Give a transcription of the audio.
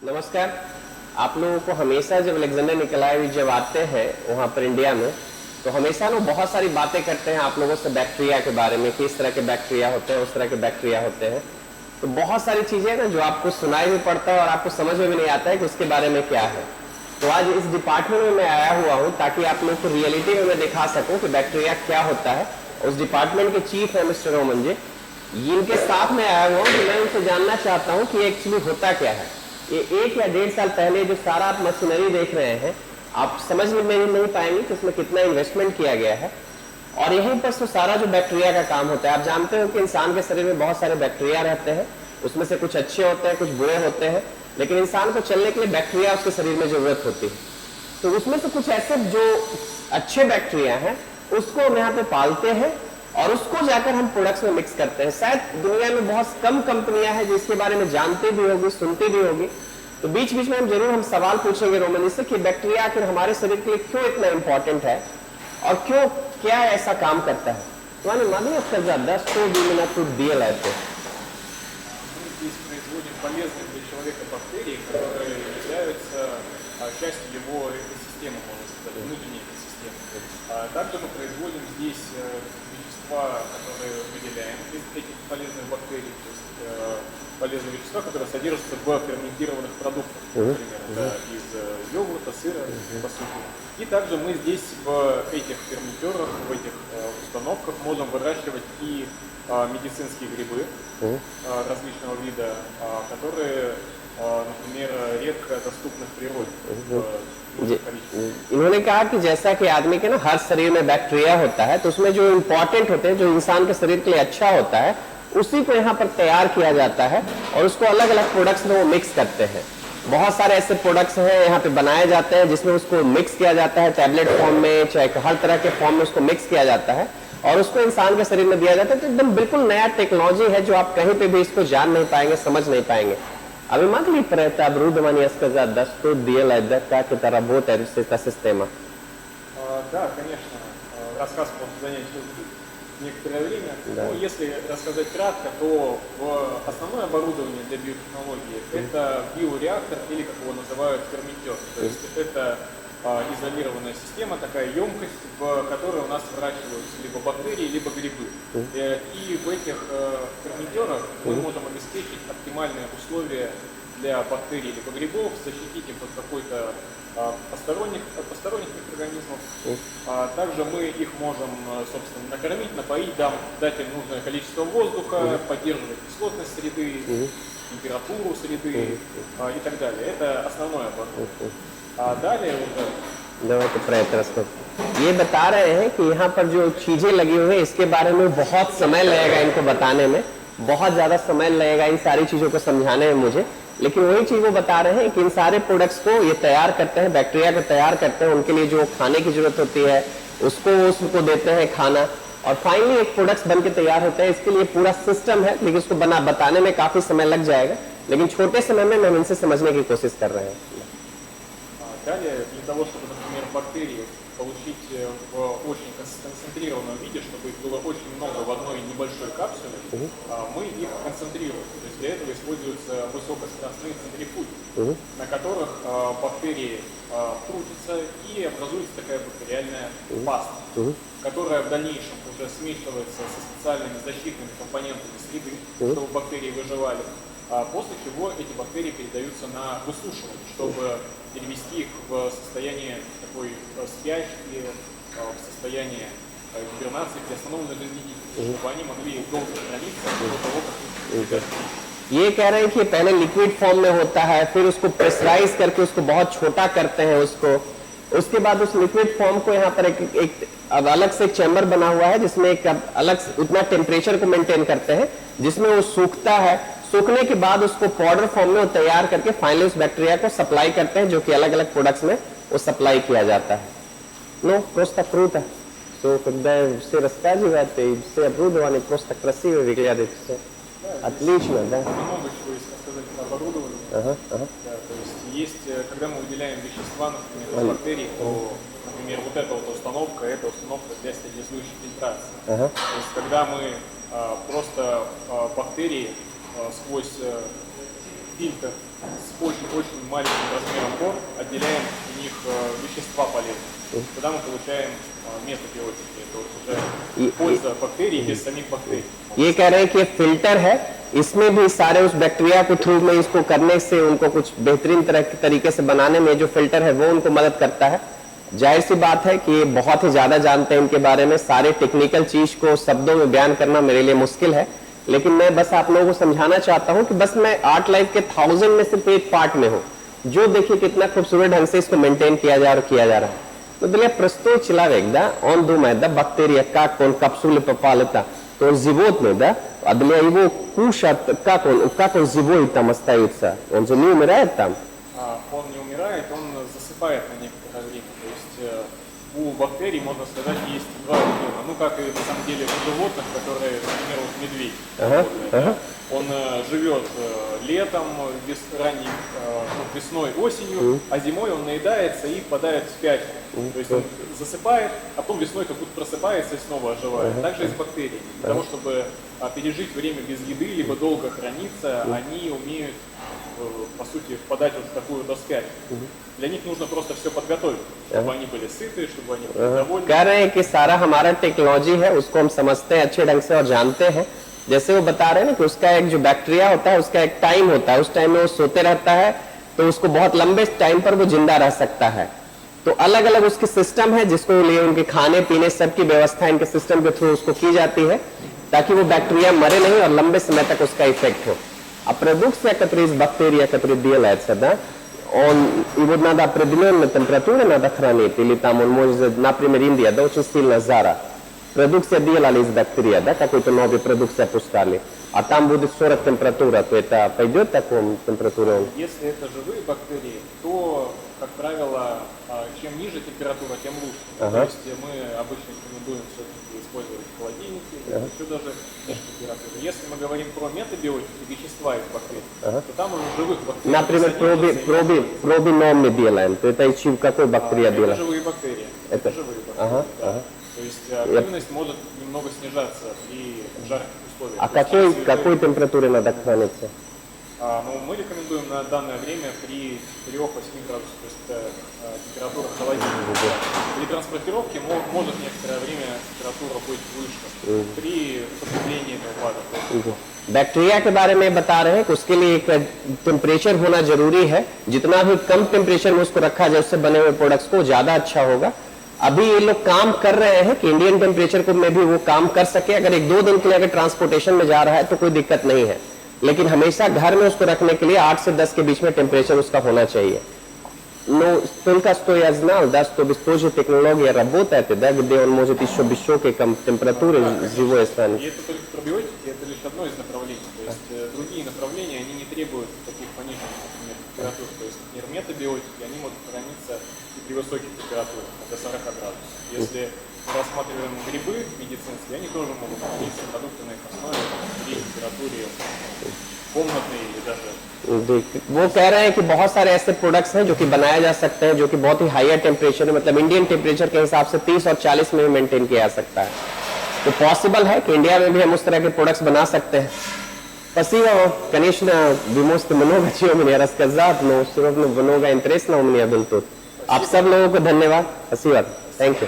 नमस्कार। आप लोगों को हमेशा जब अलेक्जेंडर निकोलाई जब आते हैं वहाँ पर इंडिया में, तो हमेशा लोग बहुत सारी बातें करते हैं आप लोगों से बैक्टीरिया के बारे में, किस तरह के बैक्टीरिया होते हैं, उस तरह के बैक्टीरिया होते हैं। तो बहुत सारी चीजें ना जो आपको सुनाई भी पड़ता है और आपको समझ में भी नहीं आता है कि उसके बारे में क्या है। तो आज इस डिपार्टमेंट में मैं आया हुआ हूँ ताकि आप लोग को रियलिटी में मैं दिखा सकूँ कि बैक्टीरिया क्या होता है। उस डिपार्टमेंट के चीफ है मिस्टर रोमन जी, इनके साथ में आया हुआ हूँ कि मैं उनसे जानना चाहता हूँ कि एक्चुअली होता क्या है। ये 1 या 1.5 साल पहले जो सारा आप मशीनरी देख रहे हैं, आप समझ में नहीं पाएंगे कि इसमें कितना इन्वेस्टमेंट किया गया है। और यहीं पर तो सारा जो बैक्टीरिया का काम होता है, आप जानते हो कि इंसान के शरीर में बहुत सारे बैक्टीरिया रहते हैं, उसमें से कुछ अच्छे होते हैं, कुछ बुरे होते हैं, लेकिन इंसान को चलने के लिए बैक्टीरिया उसके शरीर में जरूरत होती है। तो उसमें से कुछ ऐसे जो अच्छे बैक्टीरिया हैं उसको हम यहाँ पे पालते हैं और उसको जाकर हम प्रोडक्ट्स में मिक्स करते हैं। शायद दुनिया में बहुत कम कंपनियां हैं जिसके बारे में जानते भी होगी, सुनते भी होगी। तो बीच बीच में हम जरूर सवाल पूछेंगे रोमन से कि बैक्टीरिया आखिर हमारे शरीर के लिए क्यों इतना इंपॉर्टेंट है और क्यों क्या ऐसा काम करता है। Вами могли сказать, да, что именно тут делаете? Мы здесь производим полезные для человека бактерии, которые являются частью его экосистемы, можно сказать, внутренней экосистемы. Также мы производим здесь вещества, которые выделяем из этих полезных бактерий, то есть полезные вещества, которые содержатся в ферментированных продуктах, например, из йогурта, сыра, по сути. И также мы здесь в этих ферментерах, в этих установках можем выращивать и медицинские грибы различного вида, которые, например, редко доступны в природе. इन्होंने कहा कि जैसा कि आदमी के ना हर शरीर में बैक्टीरिया होता है, तो उसमें जो इम्पोर्टेंट होते हैं, जो इंसान के शरीर के लिए अच्छा होता है, उसी को यहाँ पर तैयार किया जाता है और उसको अलग अलग प्रोडक्ट्स में वो मिक्स करते हैं। बहुत सारे ऐसे प्रोडक्ट्स हैं यहाँ पे बनाए जाते हैं जिसमें उसको मिक्स किया जाता है, टैबलेट फॉर्म में चाहे हर तरह के फॉर्म में उसको मिक्स किया जाता है और उसको इंसान के शरीर में दिया जाता है। तो एकदम बिल्कुल नया टेक्नोलॉजी है जो आप कहीं पे भी इसको जान नहीं पाएंगे, समझ नहीं पाएंगे. Abi mogli pre оборудование сказать, да, что делать, да, как это работает, это система? Да, конечно. Рассказ может занять некоторое время. Да. Но если рассказать кратко, то основное оборудование для биотехнологии это биореактор или, как его называют, ферментер. То есть это изолированная система, такая емкость, в которой у нас выращиваются либо бактерии, либо грибы. И в этих ферментерах мы можем обеспечить оптимальные условия для бактерий либо грибов, защитить их от какой-то посторонних микроорганизмов. Также мы их можем, собственно, накормить, напоить, дать им нужное количество воздуха, поддерживать кислотность среды, температуру среды и так далее. Это основное оборудование. далее तो प्रयत्न ये बता रहे हैं कि यहाँ पर जो चीजें लगी हुई है इसके बारे में बहुत समय लगेगा इनको बताने में, बहुत ज्यादा समय लगेगा इन सारी चीजों को समझाने में मुझे। लेकिन वही चीज वो बता रहे हैं कि इन सारे प्रोडक्ट्स को ये तैयार करते हैं, बैक्टीरिया को तैयार करते हैं, उनके लिए जो खाने की जरूरत होती है उसको देते हैं खाना और फाइनली एक प्रोडक्ट्स बन के तैयार होते हैं। इसके लिए पूरा सिस्टम है, लेकिन उसको बताने में काफी समय लग जाएगा, लेकिन छोटे समय में हम इनसे समझने की कोशिश कर रहे हैं। Далее, для того, чтобы, например, бактерии получить в очень концентрированном виде, чтобы их было очень много в одной небольшой капсуле, мы их концентрируем. То есть для этого используются высокоскоростные центрифуги, на которых бактерии крутятся и образуется такая бактериальная паста, которая в дальнейшем уже смешивается со специальными защитными компонентами среды, чтобы бактерии выживали. После чего эти бактерии передаются на высушивание, чтобы перевести их в состояние такой спячки, в состояние гибернации при остановленной жизнедеятельности, чтобы они могли долго храниться до того, как ये कह रहे हैं कि पहले लिक्विड फॉर्म में होता है, फिर उसको प्रेशराइज करके उसको बहुत छोटा करते हैं उसके बाद उस लिक्विड फॉर्म को यहाँ पर एक अलग से एक चैम्बर बना हुआ है जिसमें एक अलग उतना टेम्परेचर को मेंटेन करते हैं जिसमें वो सूखता है। सूखने के बाद उसको पाउडर फॉर्म में वो तैयार करके फाइनली उस बैक्टीरिया को सप्लाई करते हैं, जो कि अलग अलग प्रोडक्ट्स में वो सप्लाई किया जाता है. Ну, просто круто. So, когда все рассказывают, и все оборудование просто красиво выглядит все. Отлично, да? Много чего есть рассказать про оборудование. Да, то есть, когда мы выделяем вещества, например, из бактерий, то, например, вот эта вот установка, это установка для стерилизующей фильтрации. То есть, когда мы просто бактерии сквозь фильтр с очень-очень маленьким размером пор отделяем у них вещества полезные. Тогда мы получаем метабиотики. Это вот уже польза бактерий без самих бактерий. ये कह रहे हैं कि ये फिल्टर है, इसमें भी सारे उस बैक्टीरिया के थ्रू में इसको करने से उनको कुछ बेहतरीन तरीके से बनाने में जो फिल्टर है वो उनको मदद करता है। जाहिर सी बात है कि ये बहुत ही ज्यादा जानते हैं इनके बारे में, सारे टेक्निकल चीज को शब्दों में बयान करना मेरे लिए मुश्किल है, लेकिन मैं बस आप लोगों को समझाना चाहता हूं कि बस मैं आर्ट लाइफ के 1000 में सिर्फ एक पार्ट में हूं, जो देखिए कितना खूबसूरत ढंग से इसको मेंटेन किया जा रहा है। No delle простой человек, да, он думает, да, бактерия, как он капсулы попал-то, то он животный, да, а для его кушать, как он живой там остается, он же не умирает там. Он не умирает, он засыпает на некоторое время. То есть у бактерий, можно сказать, есть два режима. Ну, как и на самом деле у животных, которые, например, вот медведь. Он живет летом, весной, осенью, а зимой он наедается и впадает в спячку. То есть он засыпает, а потом весной как будто просыпается и снова оживает. Также и с бактериями. Для того, чтобы пережить время без еды, либо долго храниться, они умеют, по сути, впадать вот в такую спячку. Для них нужно просто все подготовить, чтобы они были сыты, чтобы они были довольны. कह रहे हैं कि सारा हमारा टेक्नोलॉजी है, उसको हम समझते हैं अच्छे ढंग से और जानते हैं। जैसे वो बता रहे हैं ना कि उसका एक जो बैक्टीरिया होता है उसका एक टाइम होता है, उस टाइम में वो सोते रहता है तो उसको बहुत लंबे टाइम पर वो जिंदा रह सकता है। तो अलग अलग उसके सिस्टम है जिसको लिए उनके खाने पीने सबकी व्यवस्था इनके सिस्टम के थ्रू उसको की जाती है ताकि वो बैक्टीरिया मरे नहीं और लंबे समय तक उसका इफेक्ट हो. A producția către bacteria, către делается, да, его надо определенная температура надо хранить, или там он может, например, Индия, да, очень сильно жара. Продукция делали из бактерий, да, какой-то новый продукцию опускали, а там будет 40 температура, то это пойдет такому температуре? Если это живые бактерии, то, как правило, чем ниже температура, тем лучше. То есть мы обычно рекомендуем все-таки использовать холодильники, еще даже ниже температуры. Если мы говорим про метабиотики, вещества из бактерий, то там уже живых бактерий. Например, проби мы делаем, то это из какой бактерии делаем? Это живые бактерии. Это живые бактерии, да. То есть активность может немного снижаться при жарких условиях. А какой температуре надо храниться? Ну, мы рекомендуем на данное время при 3-8 градусах, то есть это температура холодильника. При транспортировке может некоторое время температура быть выше, при употреблении БАДов. बैक्टीरिया के बारे में बता रहे हैं कि उसके लिए एक टेम्परेचर होना जरूरी है, जितना भी कम टेम्परेचर में उसको रखा जाए उससे बने हुए प्रोडक्ट्स को ज्यादा अच्छा होगा. अभी ये लोग काम कर रहे हैं कि इंडियन टेम्परेचर को में भी वो काम कर सके. अगर 1-2 दिन के लिए अगर ट्रांसपोर्टेशन में जा रहा है तो कोई दिक्कत नहीं है, लेकिन हमेशा घर में उसको रखने के लिए 8 से 10 के बीच में टेम्परेचर उसका होना चाहिए. Но только что я знал, да, что без той же технологии работает, да, где он может еще без высокой температуры живой останется. И это только пробиотики, это лишь одно из направлений. То есть другие направления, они не требуют таких пониженных, например, температур. То есть, например, метабиотики, они могут храниться и при высоких температурах, до 40 градусов. Если мы рассматриваем грибы медицинские, они тоже могут храниться продукты на их основе при температуре комнатной или даже. वो कह रहे हैं कि बहुत सारे ऐसे प्रोडक्ट्स हैं जो कि बनाए जा सकते हैं जो कि बहुत ही हायर टेम्परेचर में, मतलब इंडियन टेम्परेचर के हिसाब से 30 और 40 में भी मेंटेन किया जा सकता है. तो पॉसिबल है कि इंडिया में भी हम उस तरह के प्रोडक्ट्स बना सकते हैं. Спасибо, конечно, вы можете много чего мне рассказать, но все равно много интересного у меня было тут. आप सब लोगों को धन्यवाद. Спасибо. Thank you.